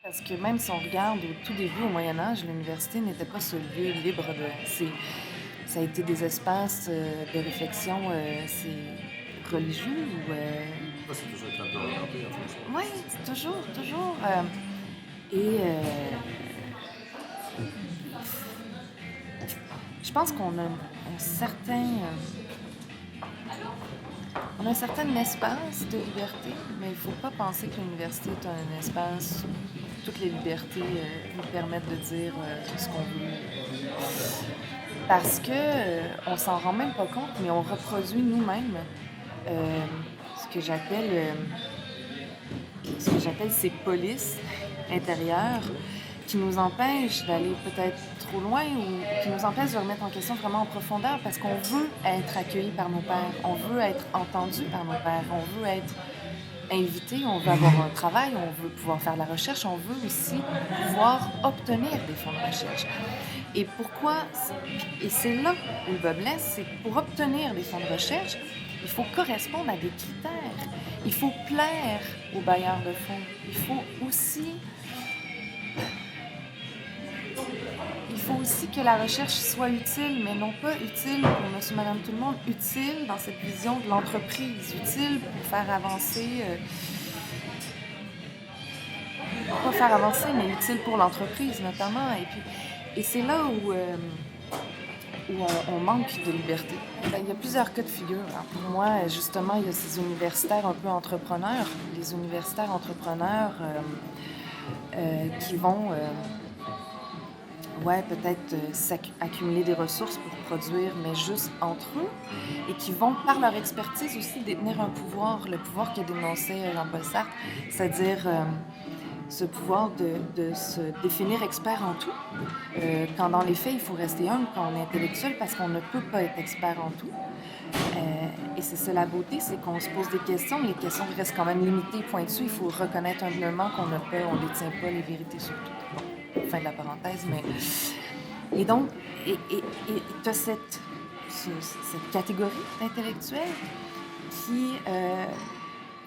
Parce que même si on regarde au tout début, au Moyen Âge, l'université n'était pas ce lieu libre de ça a été des espaces, de réflexion, c'est religieux ou, Ça, c'est toujours été un peu orienté en fonction de ouais, ça. toujours, toujours, et je pense qu'on a on a un certain espace de liberté, mais il faut pas penser que l'université est un espace où toutes les libertés, nous permettent de dire, ce qu'on veut. Parce que, on s'en rend même pas compte, mais on reproduit nous-mêmes, ce que j'appelle ces polices intérieures qui nous empêchent d'aller peut-être trop loin ou qui nous empêchent de remettre en question vraiment en profondeur parce qu'on veut être accueilli par nos pairs, on veut être entendu par nos pairs, on veut être invité, on veut avoir un travail, on veut pouvoir faire de la recherche, on veut aussi pouvoir obtenir des fonds de recherche. Et pourquoi et c'est là où le bas blesse, c'est que pour obtenir des fonds de recherche, il faut correspondre à des critères. Il faut plaire aux bailleurs de fonds. Il faut aussi que la recherche soit utile, mais non pas utile pour monsieur, madame, tout le monde, utile dans cette vision de l'entreprise, utile pour faire avancer, pas faire avancer, mais utile pour l'entreprise notamment. Et c'est là où on manque de liberté. Ben, il y a plusieurs cas de figure, hein. Pour moi, justement, il y a ces universitaires un peu entrepreneurs, les universitaires entrepreneurs qui vont, ouais, peut-être accumuler des ressources pour produire, mais juste entre eux, et qui vont, par leur expertise aussi, détenir un pouvoir, le pouvoir que dénonçait Jean-Paul Sartre, c'est-à-dire ce pouvoir de se définir expert en tout, quand dans les faits, il faut rester humble quand on est intellectuel parce qu'on ne peut pas être expert en tout. Et c'est ça la beauté, c'est qu'on se pose des questions, mais les questions restent quand même limitées, pointues. Il faut reconnaître humblement on détient pas les vérités sur tout. Bon, fin de la parenthèse, mais... Et donc, tu as cette catégorie d'intellectuels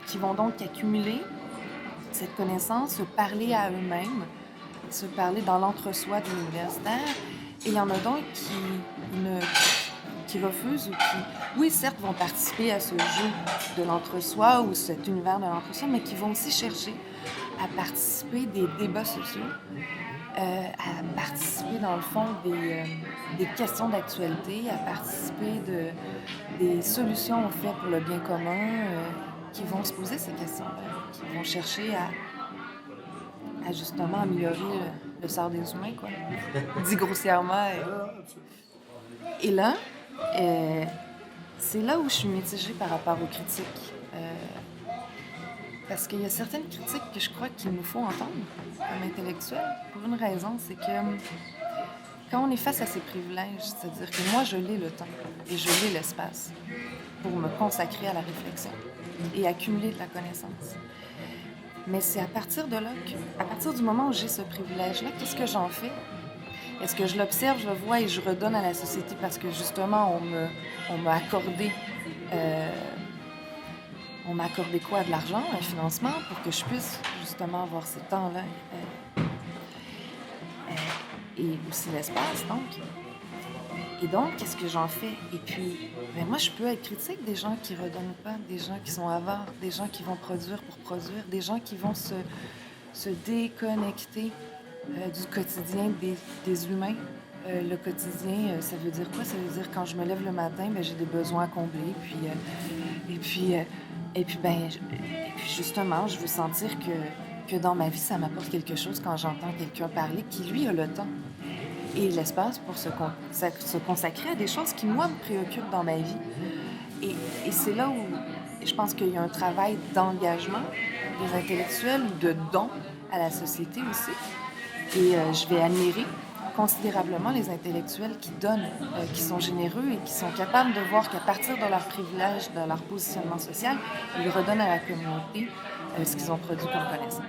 qui vont donc accumuler cette connaissance, se parler à eux-mêmes, se parler dans l'entre-soi de l'universitaire. Et il y en a donc qui refusent ou qui, oui, certes, vont participer à ce jeu de l'entre-soi ou cet univers de l'entre-soi, mais qui vont aussi chercher à participer des débats sociaux, à participer, dans le fond, des questions d'actualité, à participer des solutions, en fait, pour le bien commun, qui vont se poser ces questions-là, qui vont chercher à justement améliorer le sort des humains, quoi. Dit grossièrement. Ah, absolument. Et là, euh, c'est là où je suis mitigée par rapport aux critiques. Parce qu'il y a certaines critiques que je crois qu'il nous faut entendre comme intellectuels, pour une raison, c'est que quand on est face à ces privilèges, c'est-à-dire que moi, je l'ai le temps et je l'ai l'espace pour me consacrer à la réflexion et accumuler de la connaissance. Mais c'est à partir de là à partir du moment où j'ai ce privilège-là, qu'est-ce que j'en fais? Est-ce que je l'observe, je le vois et je redonne à la société parce que justement, on m'a accordé, euh, on m'a accordé quoi? De l'argent, un financement pour que je puisse justement avoir ce temps-là et aussi l'espace, donc. Et donc, qu'est-ce que j'en fais? Et puis, ben moi, je peux être critique des gens qui redonnent pas, des gens qui sont avares, des gens qui vont produire pour produire, des gens qui vont se déconnecter du quotidien des humains. Le quotidien, ça veut dire quoi? Ça veut dire quand je me lève le matin, ben, j'ai des besoins à combler. Et puis, et puis justement, je veux sentir que dans ma vie, ça m'apporte quelque chose quand j'entends quelqu'un parler qui, lui, a le temps et l'espace pour se consacrer à des choses qui, moi, me préoccupent dans ma vie. Et c'est là où je pense qu'il y a un travail d'engagement des intellectuels ou de don à la société aussi. Et je vais admirer considérablement les intellectuels qui donnent, qui sont généreux et qui sont capables de voir qu'à partir de leurs privilèges, de leur positionnement social, ils redonnent à la communauté ce qu'ils ont produit comme connaissance.